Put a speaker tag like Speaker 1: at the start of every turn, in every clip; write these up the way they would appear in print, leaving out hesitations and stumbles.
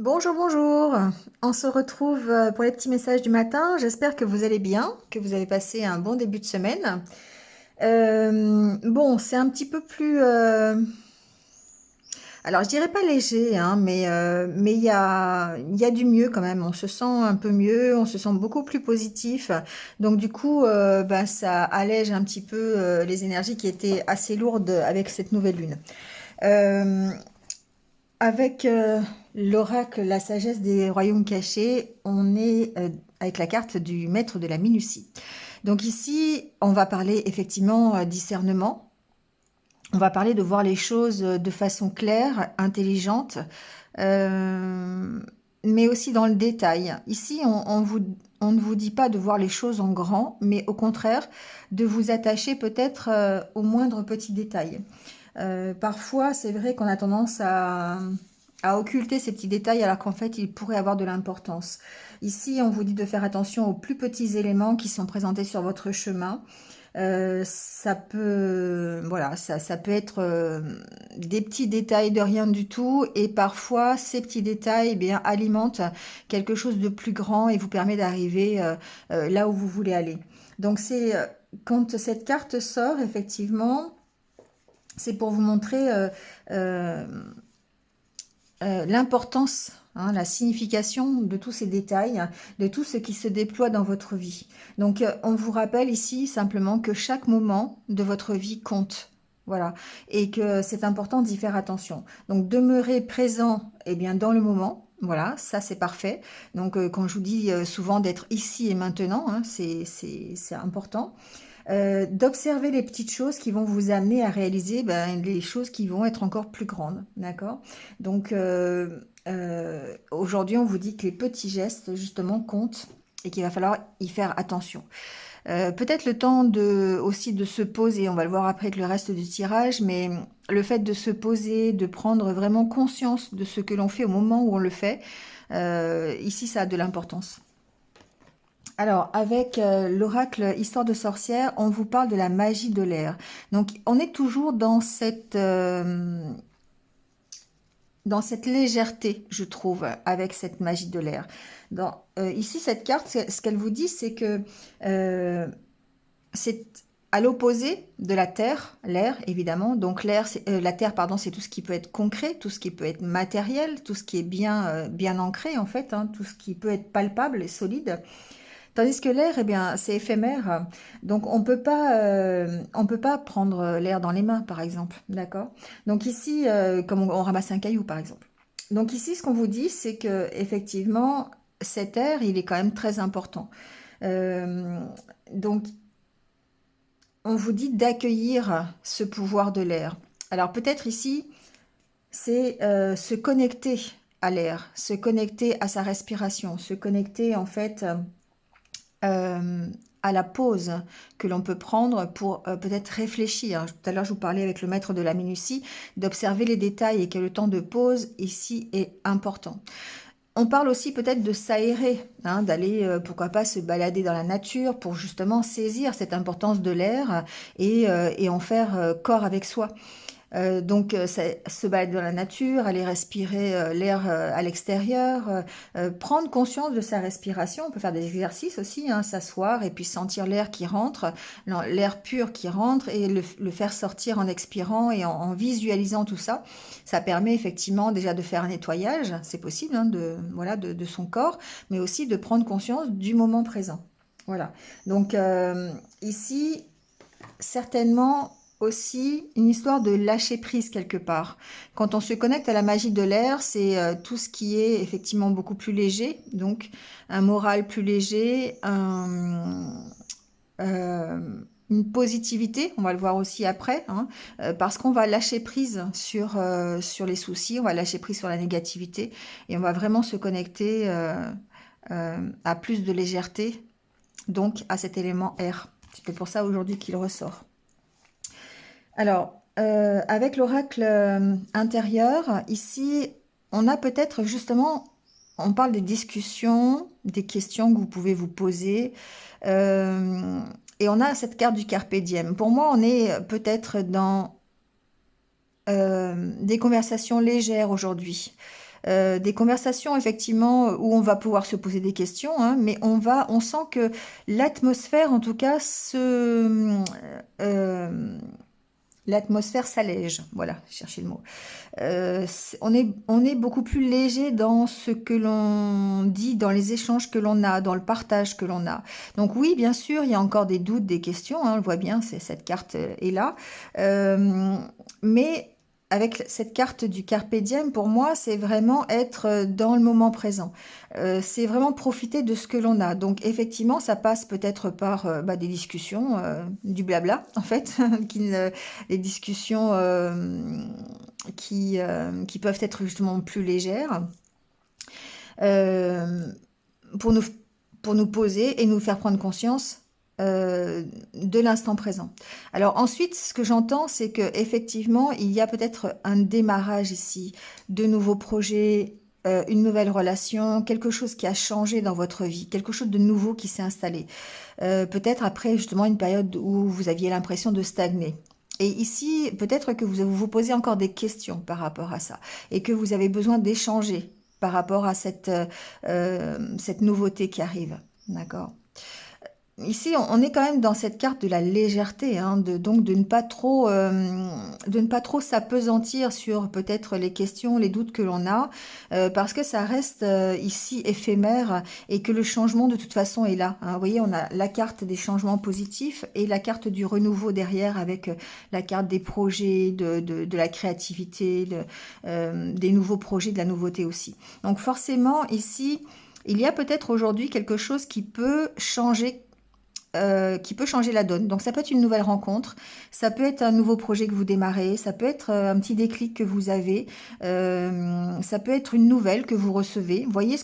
Speaker 1: Bonjour, bonjour. On se retrouve pour les petits messages du matin. J'espère que vous allez bien, que vous avez passé un bon début de semaine. Bon, c'est un petit peu plus, alors je dirais pas léger, hein, mais il y a du mieux quand même. On se sent un peu mieux, on se sent beaucoup plus positif. Donc du coup, bah, ça allège un petit peu les énergies qui étaient assez lourdes avec cette nouvelle lune. Euh, Avec l'oracle, la sagesse des royaumes cachés, on est avec la carte du maître de la minutie. Donc ici, on va parler effectivement discernement. On va parler de voir les choses de façon claire, intelligente, euh, mais aussi dans le détail. Ici, on ne vous dit pas de voir les choses en grand, mais au contraire, de vous attacher peut-être aux moindres petits détails. Parfois, c'est vrai qu'on a tendance à occulter ces petits détails alors qu'en fait, ils pourraient avoir de l'importance. Ici, on vous dit de faire attention aux plus petits éléments qui sont présentés sur votre chemin. Ça peut, voilà, ça peut être des petits détails de rien du tout, et parfois ces petits détails, eh bien, alimentent quelque chose de plus grand et vous permet d'arriver là où vous voulez aller. Donc c'est quand cette carte sort, effectivement, c'est pour vous montrer euh, l'importance, hein, la signification de tous ces détails, de tout ce qui se déploie dans votre vie. Donc, on vous rappelle ici simplement que chaque moment de votre vie compte. Voilà. Et que c'est important d'y faire attention. Donc, demeurer présent, eh bien, dans le moment. Voilà, ça c'est parfait. Donc, quand je vous dis souvent d'être ici et maintenant, hein, c'est important. D'observer les petites choses qui vont vous amener à réaliser ben, les choses qui vont être encore plus grandes, d'accord? Donc aujourd'hui, on vous dit que les petits gestes justement comptent et qu'il va falloir y faire attention. Peut-être le temps de aussi de se poser, on va le voir après avec le reste du tirage, mais le fait de se poser, de prendre vraiment conscience de ce que l'on fait au moment où on le fait, ici ça a de l'importance. Alors, avec l'oracle Histoire de sorcière, on vous parle de la magie de l'air. Donc, on est toujours dans cette légèreté, je trouve, avec cette magie de l'air. Ici, cette carte, ce qu'elle vous dit, c'est que euh, c'est à l'opposé de la terre, l'air, évidemment. Donc, la terre, pardon, c'est tout ce qui peut être concret, tout ce qui peut être matériel, tout ce qui est bien ancré, en fait, hein, tout ce qui peut être palpable et solide. Tandis que l'air, eh bien, c'est éphémère. Donc, on peut pas prendre l'air dans les mains, par exemple. D'accord? Donc ici, comme on ramasse un caillou, par exemple. Donc ici, ce qu'on vous dit, c'est que effectivement, cet air, il est quand même très important. Euh, donc, on vous dit d'accueillir ce pouvoir de l'air. Alors peut-être ici, c'est se connecter à l'air, se connecter à sa respiration, se connecter en fait euh, à la pause que l'on peut prendre pour peut-être réfléchir. Tout à l'heure, je vous parlais avec le maître de la minutie, d'observer les détails et que le temps de pause ici est important. On parle aussi peut-être de s'aérer, hein, d'aller, pourquoi pas, se balader dans la nature pour justement saisir cette importance de l'air et en faire corps avec soi. Se balader dans la nature, aller respirer l'air à l'extérieur, prendre conscience de sa respiration. On peut faire des exercices aussi, hein, s'asseoir et puis sentir l'air qui rentre, l'air pur qui rentre et le faire sortir en expirant et en visualisant tout ça. Ça permet effectivement déjà de faire un nettoyage, c'est possible, hein, voilà, de son corps, mais aussi de prendre conscience du moment présent. Voilà. Donc ici, certainement aussi une histoire de lâcher prise quelque part. Quand on se connecte à la magie de l'air, c'est tout ce qui est effectivement beaucoup plus léger, donc un moral plus léger, euh, une positivité, on va le voir aussi après, hein, parce qu'on va lâcher prise sur les soucis, on va lâcher prise sur la négativité et on va vraiment se connecter à plus de légèreté, donc à cet élément air. C'est pour ça aujourd'hui qu'il ressort. Alors, avec l'oracle intérieur, ici, on a peut-être justement, on parle des discussions, des questions que vous pouvez vous poser, euh, et on a cette carte du carpe diem. Pour moi, on est peut-être dans des conversations légères aujourd'hui. des conversations effectivement où on va pouvoir se poser des questions, hein, mais on sent que l'atmosphère, en tout cas, l'atmosphère s'allège. Voilà, chercher le mot. On est beaucoup plus léger dans ce que l'on dit, dans les échanges que l'on a, dans le partage que l'on a. Donc oui, bien sûr, il y a encore des doutes, des questions, hein, on le voit bien, cette carte est là. Mais avec cette carte du Carpe Diem, pour moi, c'est vraiment être dans le moment présent. C'est vraiment profiter de ce que l'on a. Donc effectivement, ça passe peut-être par des discussions, du blabla, en fait, des discussions qui peuvent être justement plus légères, euh, pour nous, pour nous poser et nous faire prendre conscience de l'instant présent. Alors ensuite, ce que j'entends, c'est que effectivement, il y a peut-être un démarrage ici, de nouveaux projets, une nouvelle relation, quelque chose qui a changé dans votre vie, quelque chose de nouveau qui s'est installé. Peut-être après justement une période où vous aviez l'impression de stagner. Et ici, peut-être que vous vous posez encore des questions par rapport à ça et que vous avez besoin d'échanger par rapport à cette nouveauté qui arrive. D'accord? Ici, on est quand même dans cette carte de la légèreté, hein, donc de ne pas trop s'apesantir sur peut-être les questions, les doutes que l'on a, parce que ça reste ici éphémère et que le changement de toute façon est là, hein. Vous voyez, on a la carte des changements positifs et la carte du renouveau derrière avec la carte des projets, de la créativité, des nouveaux projets, de la nouveauté aussi. Donc forcément, ici, il y a peut-être aujourd'hui quelque chose qui peut changer la donne. Donc ça peut être une nouvelle rencontre, ça peut être un nouveau projet que vous démarrez, ça peut être un petit déclic que vous avez, ça peut être une nouvelle que vous recevez. Voyez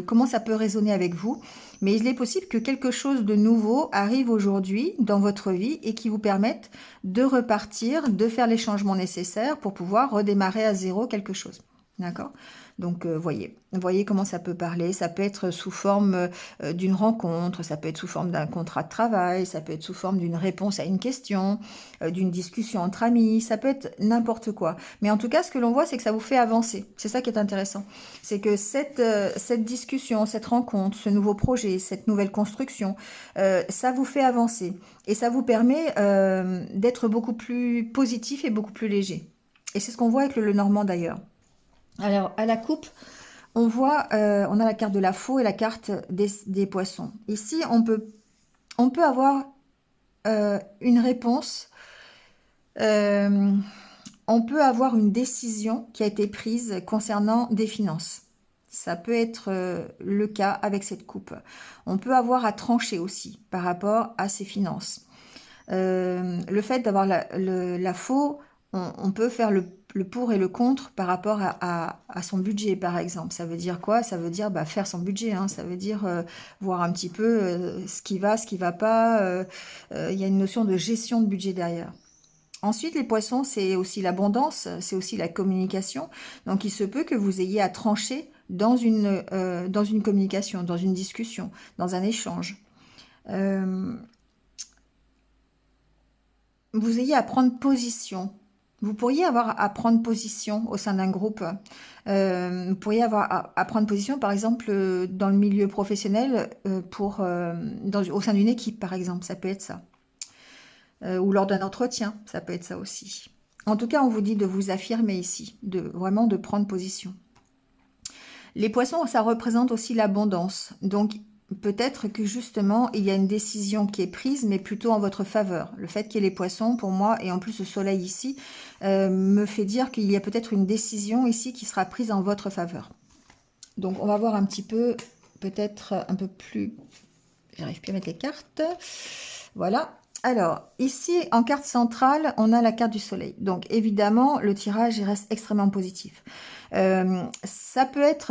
Speaker 1: comment ça peut résonner avec vous. Mais il est possible que quelque chose de nouveau arrive aujourd'hui dans votre vie et qui vous permette de repartir, de faire les changements nécessaires pour pouvoir redémarrer à zéro quelque chose. D'accord? Donc, voyez comment ça peut parler. Ça peut être sous forme d'une rencontre, ça peut être sous forme d'un contrat de travail, ça peut être sous forme d'une réponse à une question, d'une discussion entre amis, ça peut être n'importe quoi. Mais en tout cas, ce que l'on voit, c'est que ça vous fait avancer. C'est ça qui est intéressant. C'est que cette discussion, cette rencontre, ce nouveau projet, cette nouvelle construction, ça vous fait avancer. Et ça vous permet d'être beaucoup plus positif et beaucoup plus léger. Et c'est ce qu'on voit avec le Normand d'ailleurs. Alors, à la coupe, on a la carte de la faux et la carte des poissons. Ici, on peut avoir une réponse, euh, on peut avoir une décision qui a été prise concernant des finances. Ça peut être le cas avec cette coupe. On peut avoir à trancher aussi par rapport à ses finances. Le fait d'avoir la faux, on peut faire le pour et le contre par rapport à son budget, par exemple. Ça veut dire quoi? Ça veut dire faire son budget, hein. Ça veut dire voir un petit peu ce qui va pas. Il y a une notion de gestion de budget derrière. Ensuite, les poissons, c'est aussi l'abondance, c'est aussi la communication. Donc, il se peut que vous ayez à trancher dans une communication, dans une discussion, dans un échange. Euh, vous ayez à prendre position. Vous pourriez avoir à prendre position au sein d'un groupe. Vous pourriez avoir à prendre position, par exemple, dans le milieu professionnel, au sein d'une équipe, par exemple. Ça peut être ça. Ou lors d'un entretien, ça peut être ça aussi. En tout cas, on vous dit de vous affirmer ici, vraiment de prendre position. Les poissons, ça représente aussi l'abondance. Donc, peut-être que justement, il y a une décision qui est prise, mais plutôt en votre faveur. Le fait qu'il y ait les poissons, pour moi, et en plus le soleil ici, me fait dire qu'il y a peut-être une décision ici qui sera prise en votre faveur. Donc, on va voir un petit peu, peut-être un peu plus... J'arrive plus à mettre les cartes. Voilà. Alors, ici, en carte centrale, on a la carte du soleil. Donc, évidemment, le tirage, il reste extrêmement positif. Ça peut être,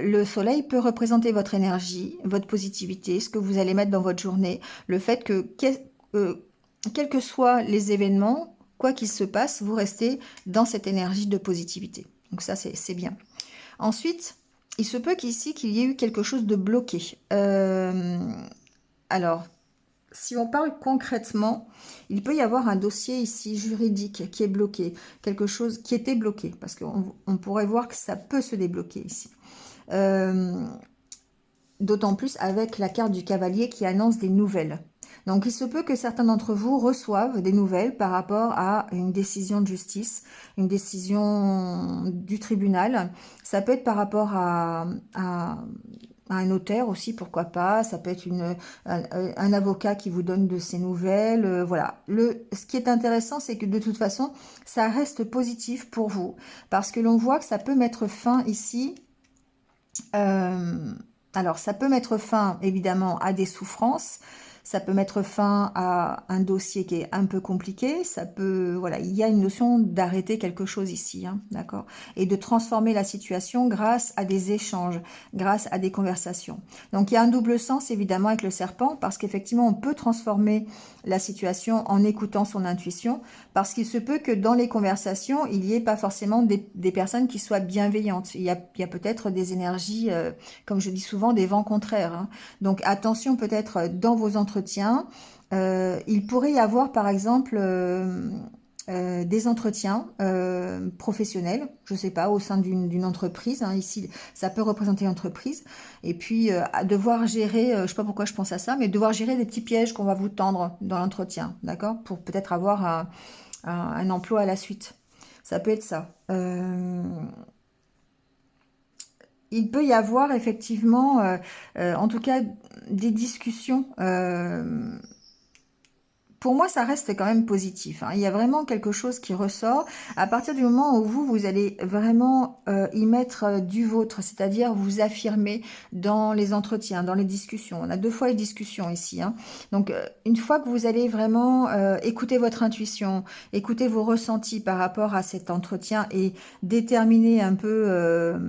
Speaker 1: le soleil peut représenter votre énergie, votre positivité, ce que vous allez mettre dans votre journée, le fait que, quels que soient les événements, quoi qu'il se passe, vous restez dans cette énergie de positivité. Donc ça, c'est bien. Ensuite, il se peut qu'ici, qu'il y ait eu quelque chose de bloqué. Alors, si on parle concrètement, il peut y avoir un dossier ici juridique qui est bloqué, quelque chose qui était bloqué, parce qu'on pourrait voir que ça peut se débloquer ici. D'autant plus avec la carte du cavalier qui annonce des nouvelles. Donc il se peut que certains d'entre vous reçoivent des nouvelles par rapport à une décision de justice, une décision du tribunal. Ça peut être par rapport à un notaire aussi, pourquoi pas. Ça peut être un avocat qui vous donne de ces nouvelles. Voilà. Ce qui est intéressant, c'est que de toute façon, ça reste positif pour vous. Parce que l'on voit que ça peut mettre fin ici. Alors, ça peut mettre fin, évidemment, à des souffrances. Ça peut mettre fin à un dossier qui est un peu compliqué. Ça peut, voilà, il y a une notion d'arrêter quelque chose ici, hein, d'accord? Et de transformer la situation grâce à des échanges, grâce à des conversations. Donc, il y a un double sens, évidemment, avec le serpent, parce qu'effectivement, on peut transformer la situation en écoutant son intuition, parce qu'il se peut que dans les conversations, il n'y ait pas forcément des personnes qui soient bienveillantes. Il y a peut-être des énergies, comme je dis souvent, des vents contraires, hein. Donc attention peut-être dans vos entretiens. Il pourrait y avoir par exemple des entretiens professionnels, je ne sais pas, au sein d'une entreprise, hein. Ici, ça peut représenter l'entreprise. Et puis, devoir gérer, je ne sais pas pourquoi je pense à ça, mais devoir gérer des petits pièges qu'on va vous tendre dans l'entretien, d'accord? Pour peut-être avoir un emploi à la suite. Ça peut être ça. Il peut y avoir effectivement, en tout cas, des discussions. Pour moi, ça reste quand même positif, hein. Il y a vraiment quelque chose qui ressort à partir du moment où vous allez vraiment y mettre du vôtre, c'est-à-dire vous affirmer dans les entretiens, dans les discussions. On a 2 fois les discussions ici, hein. Donc, une fois que vous allez vraiment écouter votre intuition, écouter vos ressentis par rapport à cet entretien et déterminer un peu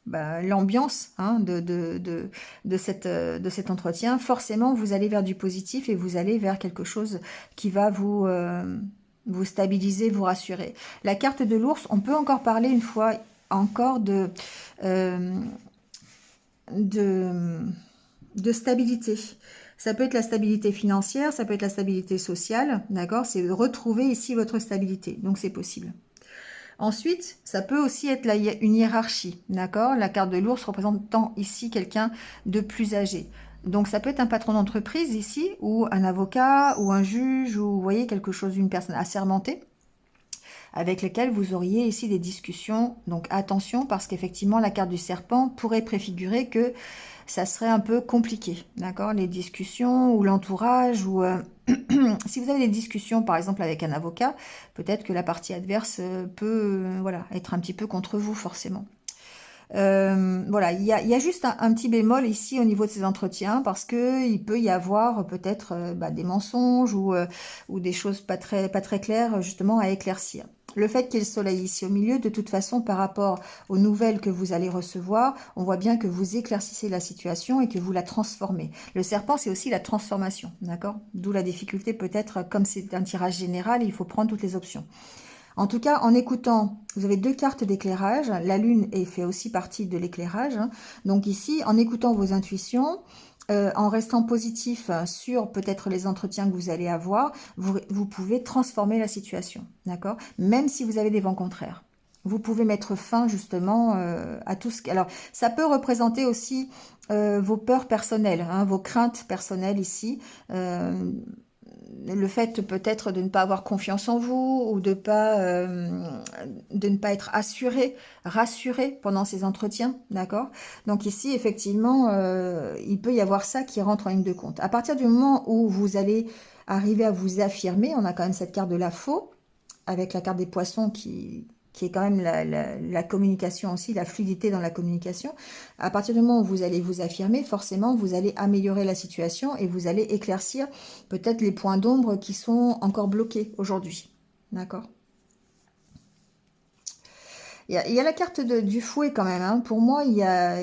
Speaker 1: l'ambiance, hein, de cet entretien, forcément, vous allez vers du positif et vous allez vers quelque chose qui va vous stabiliser, vous rassurer. La carte de l'ours, on peut encore parler une fois encore euh, de, de stabilité. Ça peut être la stabilité financière, ça peut être la stabilité sociale, d'accord? C'est de retrouver ici votre stabilité, donc c'est possible. Ensuite, ça peut aussi être une hiérarchie, d'accord? La carte de l'ours représentant ici quelqu'un de plus âgé. Donc ça peut être un patron d'entreprise ici, ou un avocat, ou un juge, ou vous voyez quelque chose, une personne assermentée, avec lequel vous auriez ici des discussions. Donc attention, parce qu'effectivement la carte du serpent pourrait préfigurer que ça serait un peu compliqué, d'accord? Les discussions ou l'entourage ou si vous avez des discussions par exemple avec un avocat, peut-être que la partie adverse peut voilà, être un petit peu contre vous forcément. Voilà, il y a juste un petit bémol ici au niveau de ces entretiens parce que il peut y avoir peut-être des mensonges ou des choses pas très claires justement à éclaircir. Le fait qu'il y ait le soleil ici au milieu, de toute façon, par rapport aux nouvelles que vous allez recevoir, on voit bien que vous éclaircissez la situation et que vous la transformez. Le serpent, c'est aussi la transformation, d'accord? D'où la difficulté peut-être, comme c'est un tirage général, il faut prendre toutes les options. En tout cas, en écoutant, vous avez 2 cartes d'éclairage. La lune fait aussi partie de l'éclairage, hein. Donc ici, en écoutant vos intuitions, en restant positif sur peut-être les entretiens que vous allez avoir, vous pouvez transformer la situation, d'accord? Même si vous avez des vents contraires. Vous pouvez mettre fin justement à tout ce qui... Alors, ça peut représenter aussi vos peurs personnelles, hein, vos craintes personnelles ici. Le fait peut-être de ne pas avoir confiance en vous ou de ne pas être rassuré pendant ces entretiens, d'accord? Donc ici, effectivement, il peut y avoir ça qui rentre en ligne de compte. À partir du moment où vous allez arriver à vous affirmer, on a quand même cette carte de la faux, avec la carte des poissons qui est quand même la communication aussi, la fluidité dans la communication. À partir du moment où vous allez vous affirmer, forcément, vous allez améliorer la situation et vous allez éclaircir peut-être les points d'ombre qui sont encore bloqués aujourd'hui. D'accord? Il y a la carte du fouet quand même, hein. Pour moi, il y a...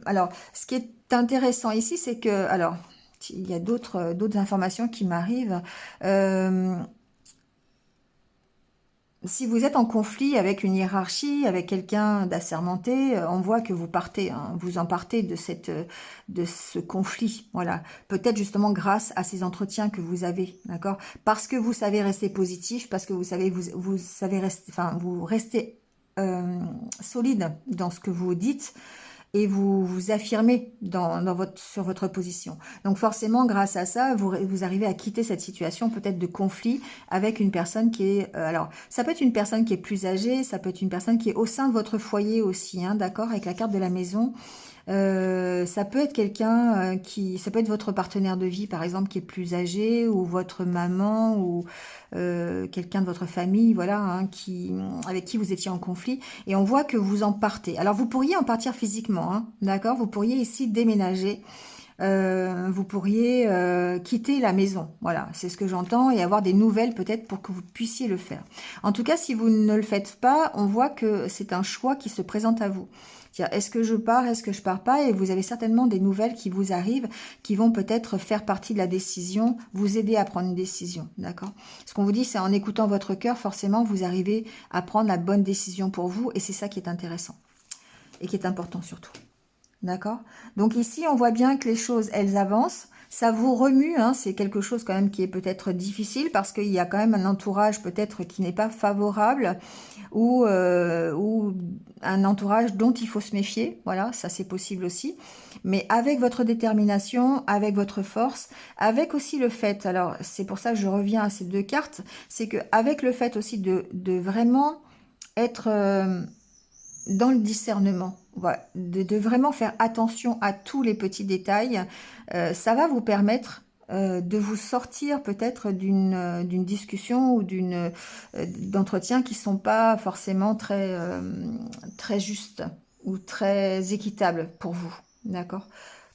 Speaker 1: Alors, ce qui est intéressant ici, c'est que... Alors, il y a d'autres informations qui m'arrivent. si vous êtes en conflit avec une hiérarchie, avec quelqu'un d'assermenté, on voit que vous partez, hein, vous en partez de ce conflit. Voilà. Peut-être justement grâce à ces entretiens que vous avez, d'accord? Parce que vous savez rester positif, parce que vous savez rester, enfin, vous restez solide dans ce que vous dites et vous vous affirmez sur votre position. Donc forcément, grâce à ça, vous arrivez à quitter cette situation peut-être de conflit avec une personne qui est... alors, ça peut être une personne qui est plus âgée, ça peut être une personne qui est au sein de votre foyer aussi, hein, d'accord, avec la carte de la maison. Ça peut être quelqu'un ça peut être votre partenaire de vie, par exemple, qui est plus âgé, ou votre maman, ou quelqu'un de votre famille, voilà, hein, avec qui vous étiez en conflit. Et on voit que vous en partez. Alors, vous pourriez en partir physiquement, hein, d'accord? Vous pourriez ici déménager. Vous pourriez quitter la maison, voilà, c'est ce que j'entends, et avoir des nouvelles peut-être pour que vous puissiez le faire. En tout cas, si vous ne le faites pas, on voit que c'est un choix qui se présente à vous. C'est-à-dire, est-ce que je pars, est-ce que je pars pas? Et vous avez certainement des nouvelles qui vous arrivent, qui vont peut-être faire partie de la décision, vous aider à prendre une décision, d'accord? Ce qu'on vous dit, c'est en écoutant votre cœur, forcément, vous arrivez à prendre la bonne décision pour vous, et c'est ça qui est intéressant, et qui est important surtout. D'accord? Donc ici, on voit bien que les choses, elles avancent. Ça vous remue, hein, c'est quelque chose quand même qui est peut-être difficile parce qu'il y a quand même un entourage peut-être qui n'est pas favorable ou un entourage dont il faut se méfier. Voilà, ça c'est possible aussi. Mais avec votre détermination, avec votre force, avec aussi le fait, alors c'est pour ça que je reviens à ces deux cartes, c'est que avec le fait aussi de vraiment être... dans le discernement, voilà, de vraiment faire attention à tous les petits détails, ça va vous permettre de vous sortir peut-être d'une discussion ou d'entretien qui sont pas forcément très justes ou très équitables pour vous, d'accord?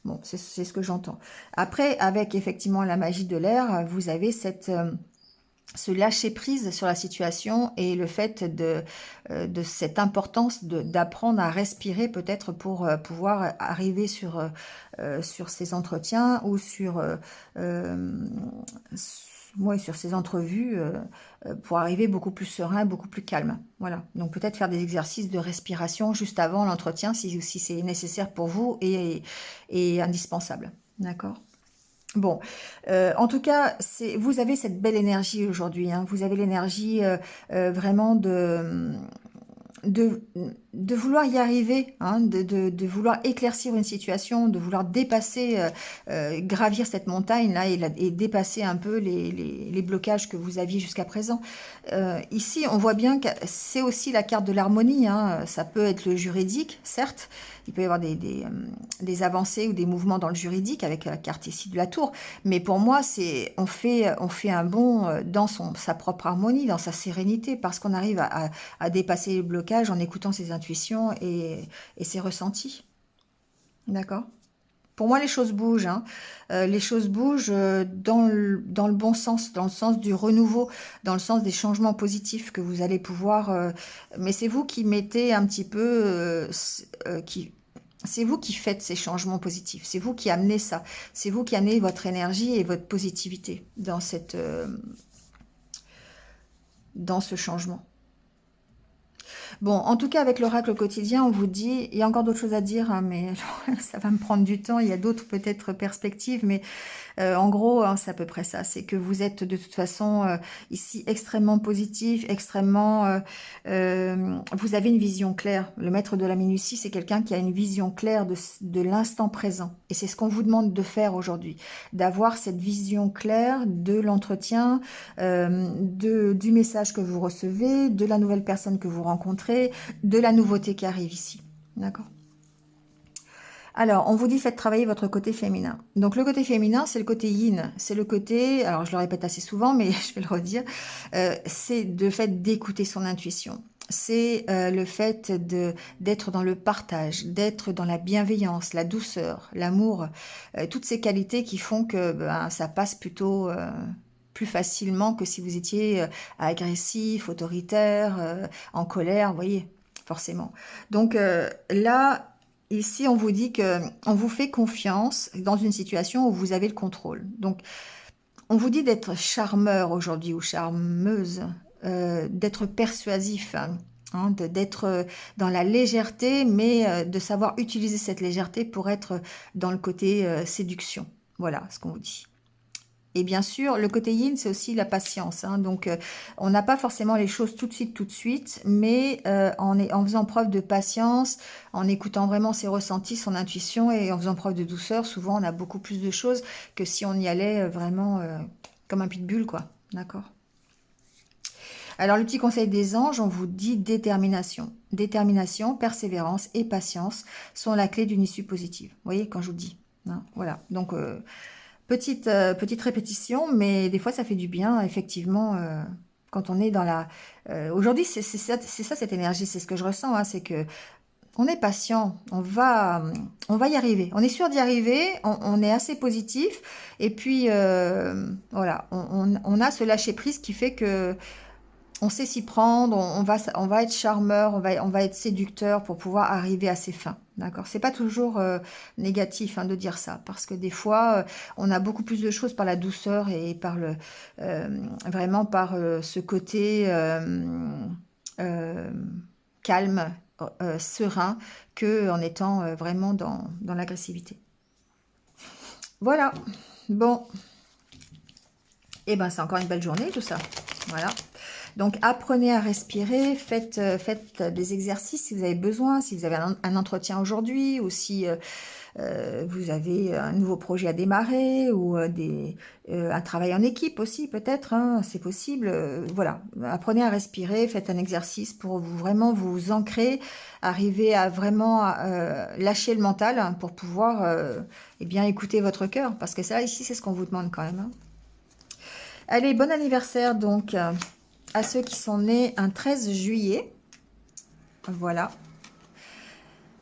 Speaker 1: Bon, c'est ce que j'entends. Après, avec effectivement la magie de l'air, vous avez ce lâcher prise sur la situation et le fait de cette importance d'apprendre à respirer peut-être pour pouvoir arriver sur ces entretiens ou ouais, sur ces entrevues pour arriver beaucoup plus serein, beaucoup plus calme. Voilà. Donc peut-être faire des exercices de respiration juste avant l'entretien si c'est nécessaire pour vous et indispensable. D'accord? Bon, en tout cas, vous avez cette belle énergie aujourd'hui, hein. Vous avez l'énergie vraiment de, de vouloir y arriver, hein, de vouloir éclaircir une situation, de vouloir dépasser, gravir cette montagne-là et dépasser un peu les blocages que vous aviez jusqu'à présent. Ici, on voit bien que c'est aussi la carte de l'harmonie, hein. Ça peut être le juridique, certes. Il peut y avoir des avancées ou des mouvements dans le juridique avec la carte ici de la tour. Mais pour moi, on fait un bond dans sa propre harmonie, dans sa sérénité, parce qu'on arrive à dépasser les blocages en écoutant ses intuitions et ses ressentis. D'accord? Pour moi, les choses bougent, hein. Les choses bougent dans le bon sens, dans le sens du renouveau, dans le sens des changements positifs que vous allez pouvoir... mais c'est vous qui mettez un petit peu... c'est vous qui faites ces changements positifs. C'est vous qui amenez ça. C'est vous qui amenez votre énergie et votre positivité dans ce changement. Bon, en tout cas, avec l'oracle quotidien, on vous dit, il y a encore d'autres choses à dire, hein, mais ça va me prendre du temps, il y a d'autres peut-être perspectives, mais en gros, hein, c'est à peu près ça, c'est que vous êtes de toute façon ici extrêmement positif, extrêmement... vous avez une vision claire. Le maître de la minutie, c'est quelqu'un qui a une vision claire de l'instant présent. Et c'est ce qu'on vous demande de faire aujourd'hui, d'avoir cette vision claire de l'entretien, du message que vous recevez, de la nouvelle personne que vous rencontrez, de la nouveauté qui arrive ici. D'accord ? Alors, on vous dit faites travailler votre côté féminin. Donc, le côté féminin, c'est le côté yin. C'est le côté, alors je le répète assez souvent, mais je vais le redire, c'est le fait d'écouter son intuition. C'est le fait d'être dans le partage, d'être dans la bienveillance, la douceur, l'amour, toutes ces qualités qui font que ça passe plutôt... plus facilement que si vous étiez agressif, autoritaire, en colère, vous voyez, forcément. Donc là, ici, on vous dit que on vous fait confiance dans une situation où vous avez le contrôle. Donc, on vous dit d'être charmeur aujourd'hui ou charmeuse. d'être persuasif, hein, d'être dans la légèreté, mais de savoir utiliser cette légèreté pour être dans le côté séduction. Voilà ce qu'on vous dit. Et bien sûr, le côté yin, c'est aussi la patience, hein. Donc, on n'a pas forcément les choses tout de suite, mais en faisant preuve de patience, en écoutant vraiment ses ressentis, son intuition, et en faisant preuve de douceur, souvent, on a beaucoup plus de choses que si on y allait vraiment comme un pitbull, quoi. D'accord? Alors, le petit conseil des anges, on vous dit détermination. Détermination, persévérance et patience sont la clé d'une issue positive. Vous voyez, quand je vous dis, hein, voilà. Donc, petite répétition, mais des fois ça fait du bien, effectivement, quand on est dans la... Aujourd'hui, c'est ça cette énergie, c'est ce que je ressens, hein, c'est que on est patient, on va y arriver, on est sûr d'y arriver, on est assez positif, et puis voilà, on a ce lâcher-prise qui fait que on sait s'y prendre, on va être charmeur, on va être séducteur pour pouvoir arriver à ses fins. D'accord? C'est pas toujours négatif, hein, de dire ça, parce que des fois, on a beaucoup plus de choses par la douceur et par vraiment par ce côté euh, calme, serein, que en étant vraiment dans l'agressivité. Voilà. Bon, et ben c'est encore une belle journée tout ça. Voilà. Donc, apprenez à respirer, faites des exercices si vous avez besoin, si vous avez un entretien aujourd'hui, ou si vous avez un nouveau projet à démarrer, ou un travail en équipe aussi, peut-être, hein, c'est possible. Voilà, apprenez à respirer, faites un exercice pour vraiment vous ancrer, arriver à vraiment lâcher le mental, hein, pour pouvoir eh bien, écouter votre cœur, parce que ça, ici, c'est ce qu'on vous demande quand même, hein. Allez, bon anniversaire donc à ceux qui sont nés un 13 juillet. Voilà.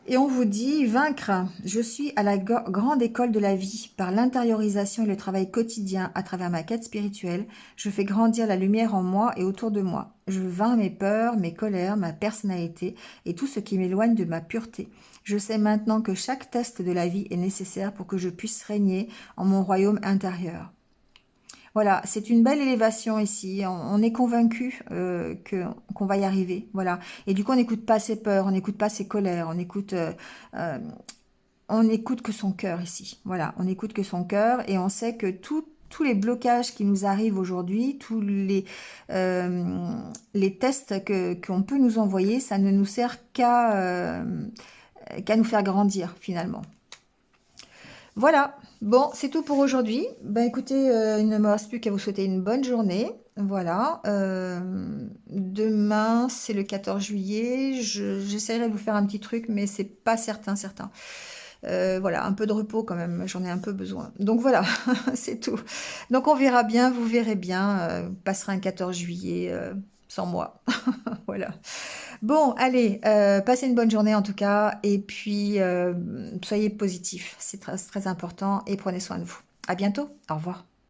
Speaker 1: Et on vous dit, vaincre, je suis à la grande école de la vie. Par l'intériorisation et le travail quotidien à travers ma quête spirituelle, je fais grandir la lumière en moi et autour de moi. Je vainc mes peurs, mes colères, ma personnalité et tout ce qui m'éloigne de ma pureté. Je sais maintenant que chaque test de la vie est nécessaire pour que je puisse régner en mon royaume intérieur. Voilà, c'est une belle élévation ici. On est convaincu qu'on va y arriver. Voilà. Et du coup, on n'écoute pas ses peurs, on n'écoute pas ses colères, euh, on écoute que son cœur ici. Voilà, on écoute que son cœur et on sait que tous les blocages qui nous arrivent aujourd'hui, tous les tests qu'on peut nous envoyer, ça ne nous sert qu'à nous faire grandir finalement. Voilà, bon, c'est tout pour aujourd'hui. Ben écoutez, il ne me reste plus qu'à vous souhaiter une bonne journée. Voilà, demain c'est le 14 juillet. J'essaierai de vous faire un petit truc, mais c'est pas certain. Voilà, un peu de repos quand même, j'en ai un peu besoin. Donc voilà, c'est tout. Donc on verra bien, vous verrez bien. Passera un 14 juillet sans moi. Voilà. Bon, allez, passez une bonne journée en tout cas, et puis soyez positifs, c'est très important, et prenez soin de vous. À bientôt, au revoir.